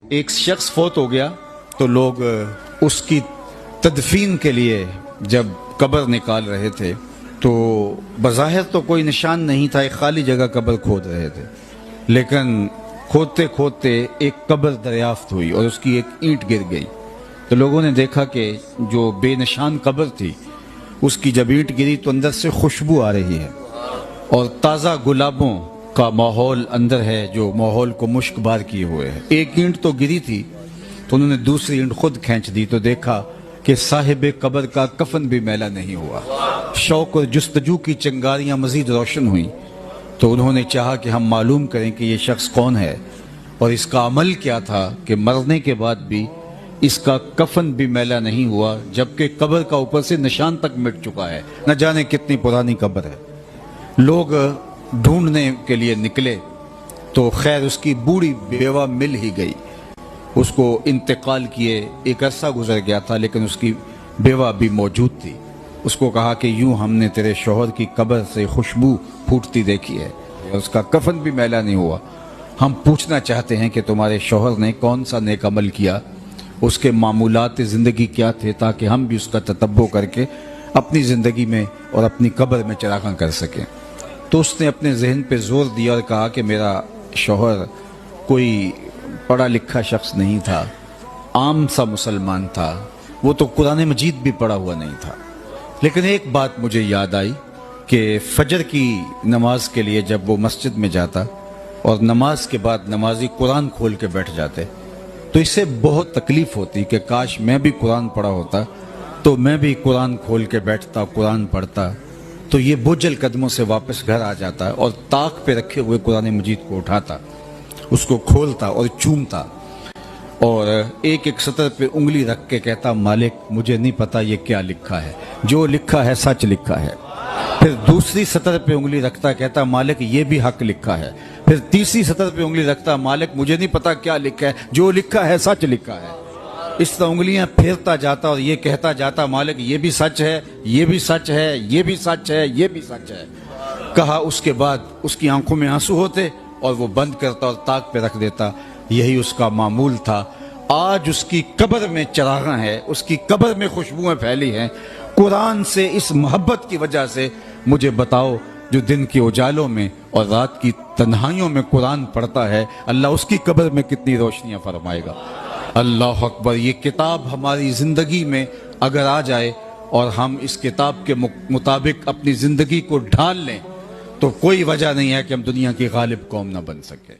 ایک شخص فوت ہو گیا تو لوگ اس کی تدفین کے لیے جب قبر نکال رہے تھے تو بظاہر تو کوئی نشان نہیں تھا، ایک خالی جگہ قبر کھود رہے تھے، لیکن کھودتے کھودتے ایک قبر دریافت ہوئی اور اس کی ایک اینٹ گر گئی تو لوگوں نے دیکھا کہ جو بے نشان قبر تھی اس کی جب اینٹ گری تو اندر سے خوشبو آ رہی ہے اور تازہ گلابوں کا ماحول اندر ہے جو ماحول کو مشک بار کیے ہوئے ہے۔ ایک اینٹ تو گری تھی تو انہوں نے دوسری اینٹ خود کھینچ دی تو دیکھا کہ صاحب قبر کا کفن بھی میلا نہیں ہوا۔ شوق اور جستجو کی چنگاریاں مزید روشن ہوئیں تو انہوں نے چاہا کہ ہم معلوم کریں کہ یہ شخص کون ہے اور اس کا عمل کیا تھا کہ مرنے کے بعد بھی اس کا کفن بھی میلا نہیں ہوا، جبکہ قبر کا اوپر سے نشان تک مٹ چکا ہے، نہ جانے کتنی پرانی قبر ہے۔ لوگ ڈھونڈنے کے لیے نکلے تو خیر اس کی بوڑھی بیوہ مل ہی گئی، اس کو انتقال کیے ایک عرصہ گزر گیا تھا لیکن اس کی بیوہ بھی موجود تھی۔ اس کو کہا کہ یوں ہم نے تیرے شوہر کی قبر سے خوشبو پھوٹتی دیکھی ہے اور اس کا کفن بھی میلا نہیں ہوا، ہم پوچھنا چاہتے ہیں کہ تمہارے شوہر نے کون سا نیک عمل کیا، اس کے معمولات زندگی کیا تھے، تاکہ ہم بھی اس کا تتبع کر کے اپنی زندگی میں اور اپنی قبر میں چراغاں کر سکیں۔ تو اس نے اپنے ذہن پہ زور دیا اور کہا کہ میرا شوہر کوئی پڑھا لکھا شخص نہیں تھا، عام سا مسلمان تھا، وہ تو قرآن مجید بھی پڑھا ہوا نہیں تھا، لیکن ایک بات مجھے یاد آئی کہ فجر کی نماز کے لیے جب وہ مسجد میں جاتا اور نماز کے بعد نمازی قرآن کھول کے بیٹھ جاتے تو اس سے بہت تکلیف ہوتی کہ کاش میں بھی قرآن پڑھا ہوتا تو میں بھی قرآن کھول کے بیٹھتا، قرآن پڑھتا تو یہ بوجھل قدموں سے واپس گھر آ جاتا اور طاق پہ رکھے ہوئے قرآن مجید کو اٹھاتا، اس کو کھولتا اور چومتا اور ایک ایک سطر پہ انگلی رکھ کے کہتا مالک مجھے نہیں پتا یہ کیا لکھا ہے، جو لکھا ہے سچ لکھا ہے۔ پھر دوسری سطر پہ انگلی رکھتا، کہتا مالک یہ بھی حق لکھا ہے۔ پھر تیسری سطر پہ انگلی رکھتا، مالک مجھے نہیں پتا کیا لکھا ہے، جو لکھا ہے سچ لکھا ہے۔ اس طرح انگلیاں پھیرتا جاتا اور یہ کہتا جاتا مالک یہ بھی سچ ہے، یہ بھی سچ ہے، یہ بھی سچ ہے، یہ بھی سچ ہے۔ کہا اس کے بعد اس کی آنکھوں میں آنسو ہوتے اور وہ بند کرتا اور طاق پہ رکھ دیتا، یہی اس کا معمول تھا۔ آج اس کی قبر میں چراغاں ہیں، اس کی قبر میں خوشبوئیں پھیلی ہیں، قرآن سے اس محبت کی وجہ سے مجھے بتاؤ جو دن کے اجالوں میں اور رات کی تنہائیوں میں قرآن پڑھتا ہے اللہ اس کی قبر میں کتنی روشنیاں فرمائے گا۔ اللہ اکبر! یہ کتاب ہماری زندگی میں اگر آ جائے اور ہم اس کتاب کے مطابق اپنی زندگی کو ڈھال لیں تو کوئی وجہ نہیں ہے کہ ہم دنیا کی غالب قوم نہ بن سکے۔